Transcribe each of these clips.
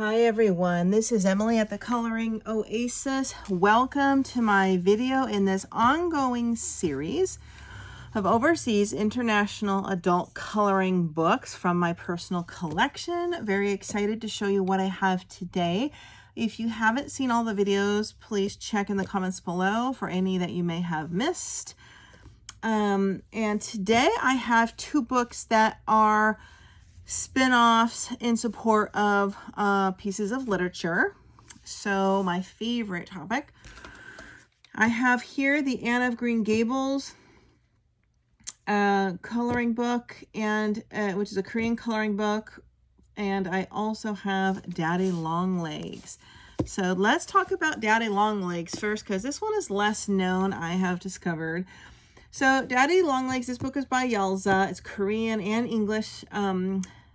Hi everyone, this is Emily at the Coloring Oasis. Welcome to my video in this ongoing series of overseas international adult coloring books from my personal collection. Very excited to show you what I have today. If you haven't seen all the videos, please check in the comments below for any that you may have missed. And today I have two books that are spin-offs in support of pieces of literature. So my favorite topic, I have here the Anne of Green Gables coloring book, and which is a Korean coloring book, and I also have Daddy Longlegs. So let's talk about Daddy Longlegs first, because this one is less known, I have discovered. So Daddy Longlegs, this book is by Yalzza. It's Korean and English,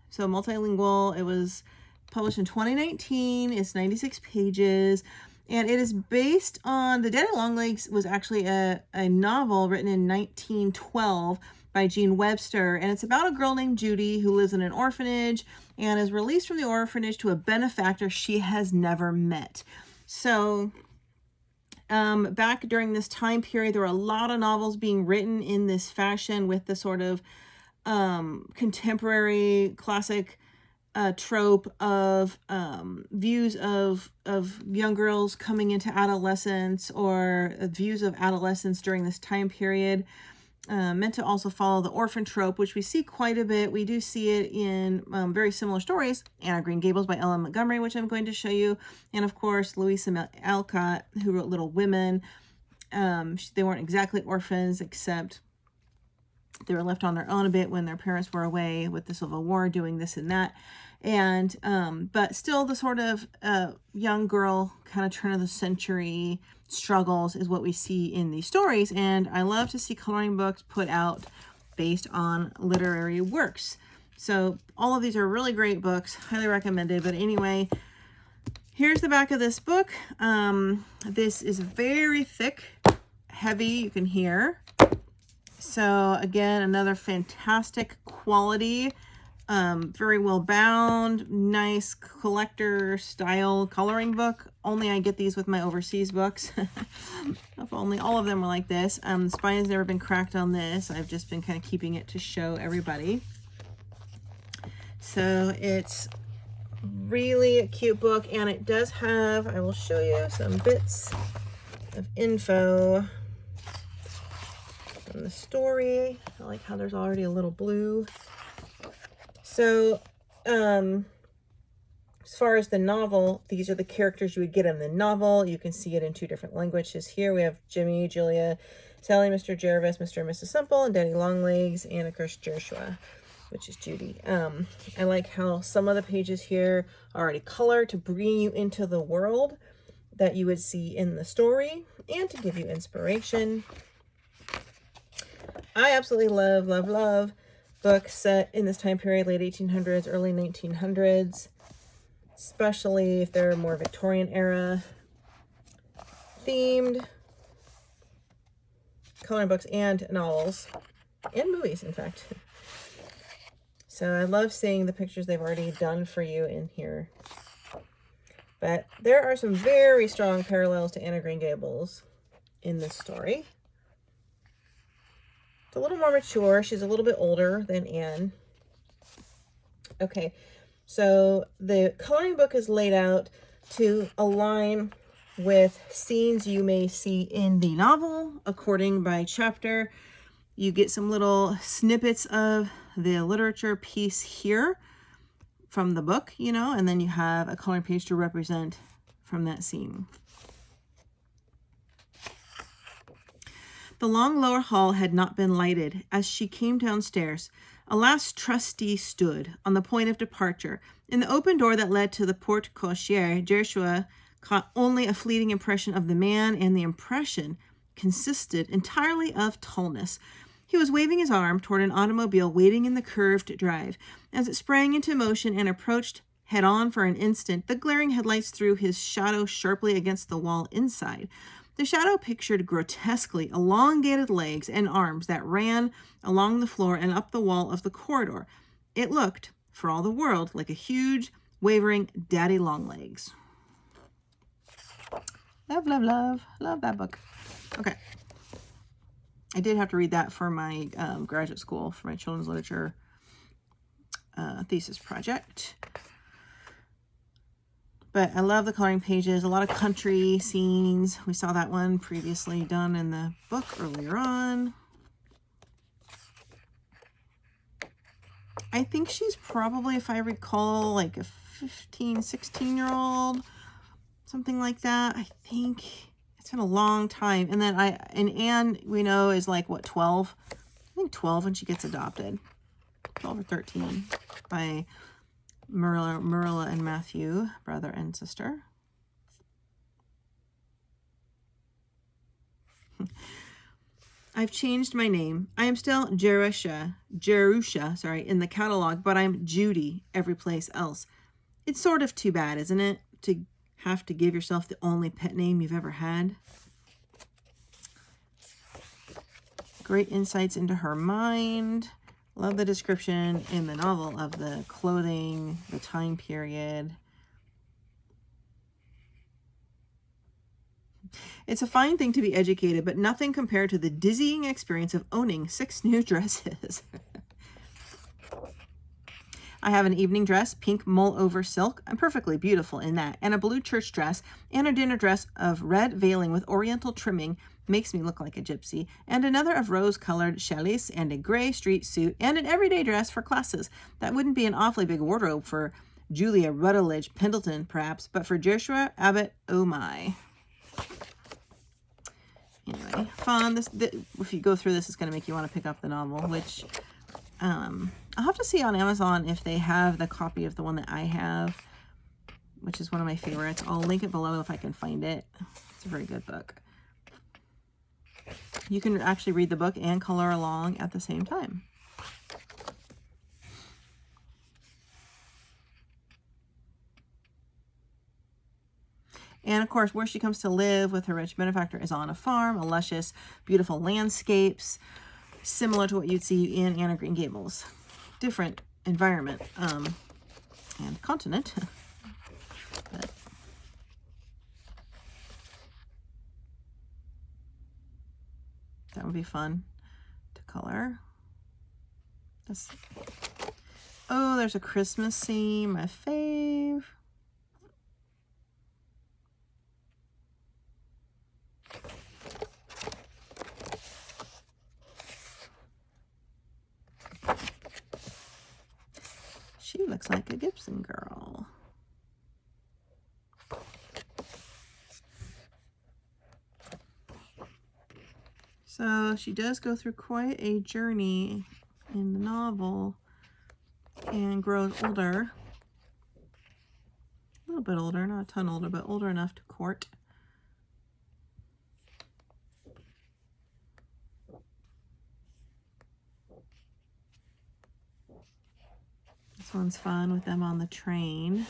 so multilingual. It was published in 2019. It's 96 pages, and it is based on, the Daddy Longlegs was actually a novel written in 1912 by Jean Webster, and it's about a girl named Judy who lives in an orphanage and is released from the orphanage to a benefactor she has never met. So back during this time period, there were a lot of novels being written in this fashion with the sort of contemporary classic trope of views of young girls coming into adolescence, or views of adolescence during this time period, meant to also follow the orphan trope, which we see quite a bit. We do see it in very similar stories. Anne of Green Gables by Ellen Montgomery, which I'm going to show you, and of course Louisa May Alcott, who wrote Little Women. They weren't exactly orphans, except they were left on their own a bit when their parents were away with the Civil War doing this and that. And but still the sort of young girl kind of turn of the century struggles is what we see in these stories. And I love to see coloring books put out based on literary works. So all of these are really great books, highly recommended. But anyway, here's the back of this book. This is very thick, heavy, you can hear. So again, another fantastic quality, very well bound, nice collector style coloring book. Only I get these with my overseas books. If only all of them were like this. The spine has never been cracked on this. I've just been kind of keeping it to show everybody. So it's really a cute book, and it does have, I will show you some bits of info from the story. I like how there's already a little blue. So as far as the novel, these are the characters you would get in the novel. You can see it in two different languages here. We have Jimmy, Julia, Sally, Mr. Jervis, Mr. and Mrs. Simple, and Daddy Longlegs, and of course Joshua, which is Judy. I like how some of the pages here are already colored to bring you into the world that you would see in the story and to give you inspiration. I absolutely love books set in this time period, late 1800s, early 1900s, especially if they're more Victorian era themed coloring books and novels and movies, in fact. So I love seeing the pictures they've already done for you in here. But there are some very strong parallels to Anne of Green Gables in this story. A little more mature. She's a little bit older than Anne. Okay, so the coloring book is laid out to align with scenes you may see in the novel, according by chapter. You get some little snippets of the literature piece here from the book, you know, and then you have a coloring page to represent from that scene. The long lower hall had not been lighted. As she came downstairs, a last trustee stood on the point of departure. In the open door that led to the porte cochere, Joshua caught only a fleeting impression of the man, and the impression consisted entirely of tallness. He was waving his arm toward an automobile waiting in the curved drive. As it sprang into motion and approached head-on for an instant, the glaring headlights threw his shadow sharply against the wall inside. The shadow pictured grotesquely elongated legs and arms that ran along the floor and up the wall of the corridor. It looked, for all the world, like a huge, Wavering Daddy Longlegs. Love, love, love. Love that book. Okay. I did have to read that for my graduate school, for my children's literature thesis project. But I love the coloring pages. A lot of country scenes. We saw that one previously done in the book earlier on. I think she's probably, if I recall, like a 15, 16-year-old, something like that. I think it's been a long time. And then Anne, we know, is like, what, 12? I think 12 when she gets adopted. 12 or 13 by Marilla and Matthew, brother and sister. I've changed my name. I am still Jerusha, in the catalog, but I'm Judy every place else. It's sort of too bad, isn't it, to have to give yourself the only pet name you've ever had? Great insights into her mind. Love the description in the novel of the clothing, the time period. It's a fine thing to be educated, but nothing compared to the dizzying experience of owning 6 new dresses. I have an evening dress, pink mull over silk. I'm perfectly beautiful in that. And a blue church dress and a dinner dress of red veiling with oriental trimming makes me look like a gypsy. And another of rose-colored challis and a gray street suit and an everyday dress for classes. That wouldn't be an awfully big wardrobe for Julia Rutledge Pendleton, perhaps, but for Joshua Abbott, oh my. Anyway, fun. If you go through this, it's going to make you want to pick up the novel, which I'll have to see on Amazon if they have the copy of the one that I have, which is one of my favorites. I'll link it below if I can find it. It's a very good book. You can actually read the book and color along at the same time. And of course, where she comes to live with her rich benefactor is on a farm, a luscious, beautiful landscapes, similar to what you'd see in Anne of Green Gables. Different environment and continent. But that would be fun to color. Oh, there's a Christmas scene, my fave. She looks like a Gibson girl. So she does go through quite a journey in the novel and grows older. A little bit older, not a ton older, but older enough to court. This one's fun with them on the train.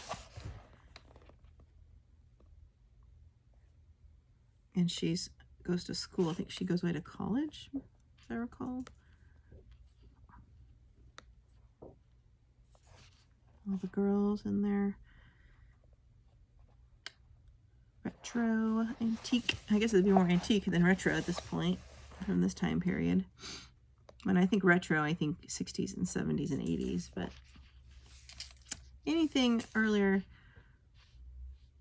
And goes to school. I think she goes away to college, as I recall. All the girls in their retro antique. I guess it'd be more antique than retro at this point from this time period. When I think retro, I think 60s and 70s and 80s, but anything earlier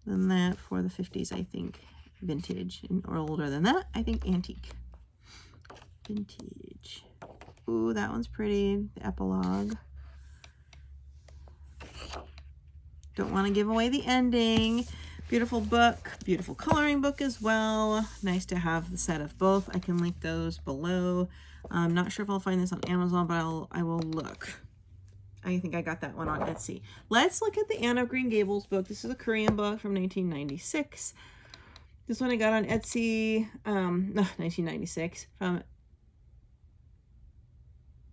than that for the 50s, I think vintage, or older than that, I think antique. Vintage. Ooh, that one's pretty. The epilogue. Don't want to give away the ending. Beautiful book. Beautiful coloring book as well. Nice to have the set of both. I can link those below. I'm not sure if I'll find this on Amazon, but I will look. I think I got that one on Etsy. Let's look at the Anne of Green Gables book. This is a Korean book from 1996. This one I got on Etsy, 1996, from,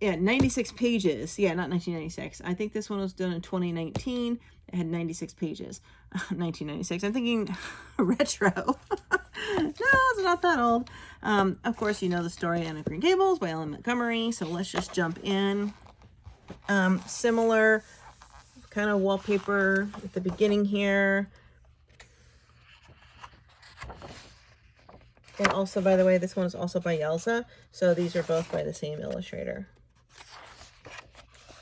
96 pages. Yeah, not 1996. I think this one was done in 2019. It had 96 pages. 1996. I'm thinking retro. No, it's not that old. Of course, you know the story, Anne of Green Gables by Ellen Montgomery. So let's just jump in. Similar kind of wallpaper at the beginning here. And also, by the way, this one is also by Yalzza. So these are both by the same illustrator.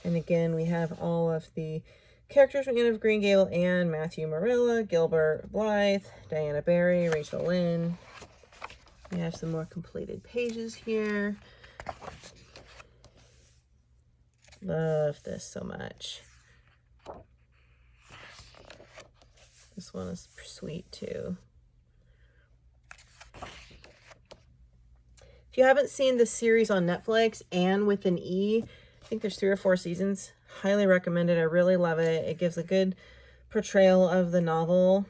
And again, we have all of the characters from Anne of Green Gables: Anne, Matthew, Marilla, Gilbert, Blythe, Diana Barry, Rachel Lynn. We have some more completed pages here. Love this so much. This one is sweet too. If you haven't seen the series on Netflix, Anne with an E, I think there's 3 or 4 seasons. Highly recommend it. I really love it. It gives a good portrayal of the novel,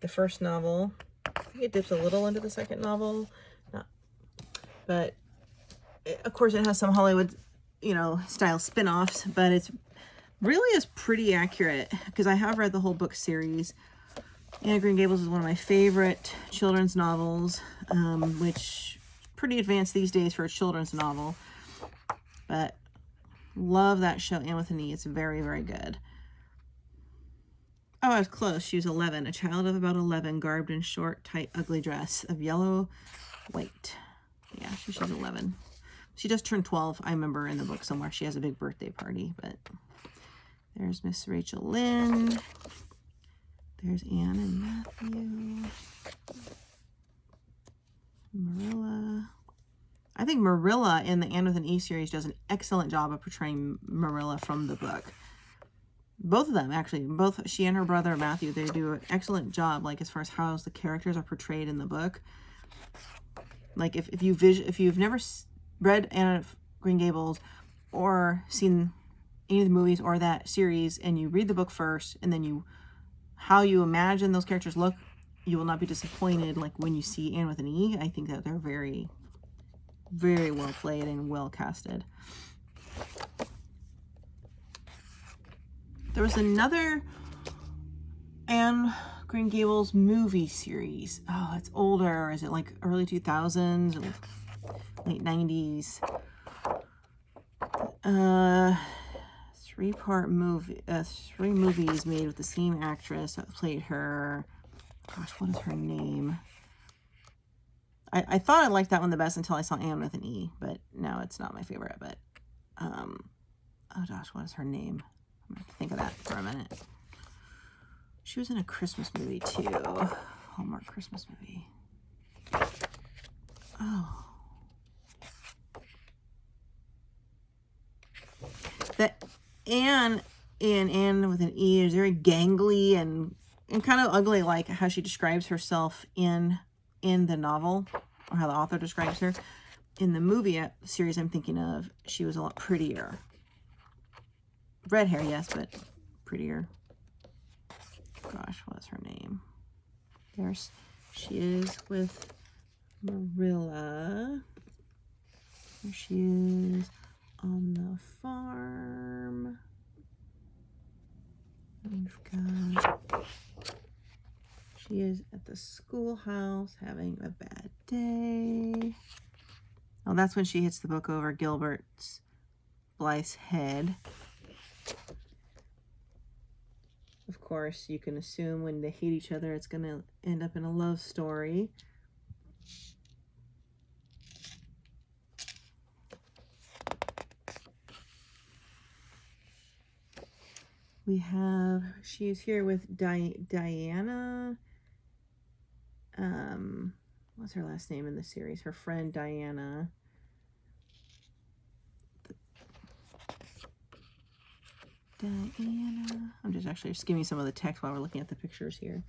the first novel. I think it dips a little into the second novel. But of course it has some Hollywood, you know, style spin-offs, but it's really is pretty accurate because I have read the whole book series. Anne of Green Gables is one of my favorite children's novels, which is pretty advanced these days for a children's novel. But love that show, Anne with an E. It's very, very good. Oh, I was close. She was 11, a child of about 11, garbed in short, tight, ugly dress of yellow white. Yeah, she's 11. She just turned 12. I remember in the book somewhere she has a big birthday party, but there's Miss Rachel Lynn. There's Anne and Matthew. Marilla. I think Marilla in the Anne with an E series does an excellent job of portraying Marilla from the book. Both of them, actually. Both she and her brother Matthew, they do an excellent job, like as far as how the characters are portrayed in the book. Like if you've never read Anne of Green Gables or seen any of the movies or that series, and you read the book first, and then how you imagine those characters look, you will not be disappointed. Like when you see Anne with an E, I think that they're very, very well played and well casted. There was another Anne Green Gables movie series. Oh, it's older. Is it like early 2000s or late 90s? 3-part movie, 3 movies made with the same actress that played her. Gosh, what is her name? I thought I liked that one the best until I saw Anne with an E, but no, it's not my favorite. But oh gosh, what is her name? I'm gonna have to think of that for a minute. She was in a Christmas movie too. Hallmark Christmas movie. Oh. That Anne in Anne with an E is very gangly and kind of ugly, like how she describes herself in the novel, or how the author describes her. In the movie series I'm thinking of, she was a lot prettier. Red hair, yes, but prettier. Gosh, what's her name? She is with Marilla. There she is on the farm. We've got, she is at the schoolhouse having a bad day. Oh, that's when she hits the book over Gilbert's Blythe's head. Of course, you can assume when they hate each other, it's going to end up in a love story. She's here with Diana. What's her last name in the series? Her friend Diana. Diana. I'm just giving you some of the text while we're looking at the pictures here.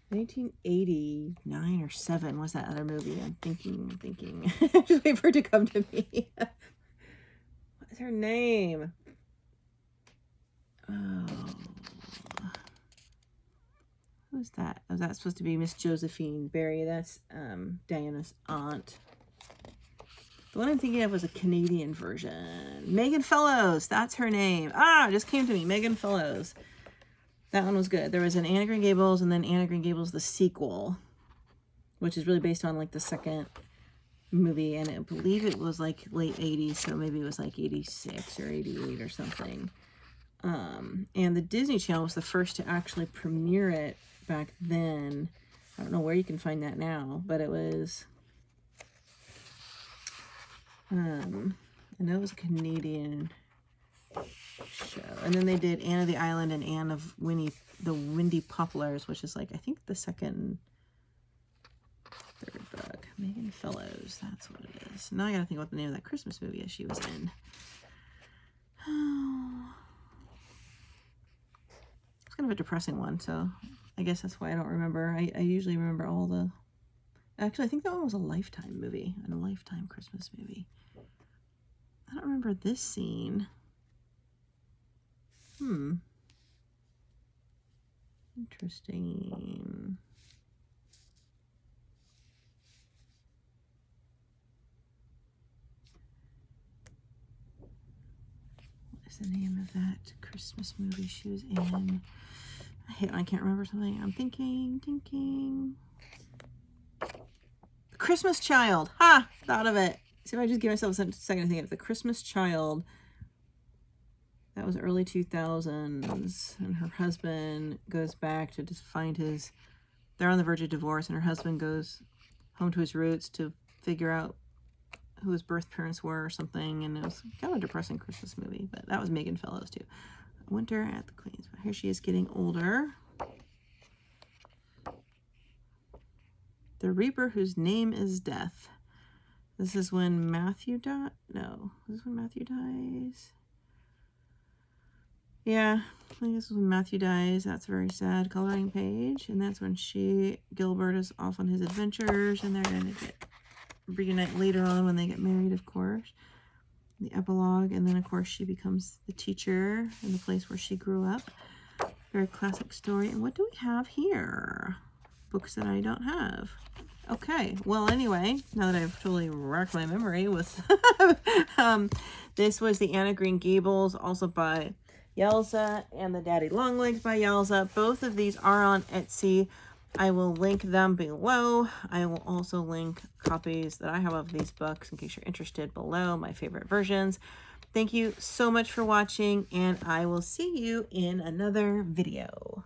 1989 or 7 was that other movie. I'm thinking. Just wait for it to come to me. What is her name? Oh. Who's that? Oh, that's supposed to be Miss Josephine Barry. That's Diana's aunt. The one I'm thinking of was a Canadian version. Megan Fellows. That's her name. Ah, it just came to me. Megan Fellows. That one was good. There was an Anne of Green Gables and then Anne of Green Gables, the sequel, which is really based on like the second movie, and I believe it was like late 80s, so maybe it was like 86 or 88 or something. And the Disney Channel was the first to actually premiere it back then. I don't know where you can find that now, but it was, I know it was a Canadian show. And then they did Anne of the Island and Anne of the Windy Poplars, which is like, I think the third book. Megan Fellows, that's what it is. Now I gotta think what the name of that Christmas movie is she was in. Oh. It's kind of a depressing one, so I guess that's why I don't remember. I usually remember all the... Actually, I think that one was a Lifetime movie, and a Lifetime Christmas movie. I don't remember this scene. Interesting. What is the name of that Christmas movie she was in? I can't remember something. I'm thinking. The Christmas Child. Ha! Thought of it. See if I just give myself a second to think of it. The Christmas Child. That was early 2000s, and her husband goes back to just find his... They're on the verge of divorce, and her husband goes home to his roots to figure out who his birth parents were or something, and it was kind of a depressing Christmas movie, but that was Megan Fellows too. Winter at the Queen's. Here she is getting older. The Reaper Whose Name is Death. This is when Matthew died? No, this is when Matthew dies. Yeah, I think this is when Matthew dies. That's a very sad coloring page. And that's when Gilbert is off on his adventures, and they're going to reunite later on when they get married, of course. The epilogue, and then, of course, she becomes the teacher in the place where she grew up. Very classic story. And what do we have here? Books that I don't have. Okay, well, anyway, now that I've totally racked my memory with... this was the Anne of Green Gables, also by Yalzza, and the Daddy Longlegs by Yalzza. Both of these are on Etsy. I will link them below. I will also link copies that I have of these books in case you're interested below, my favorite versions. Thank you so much for watching, and I will see you in another video.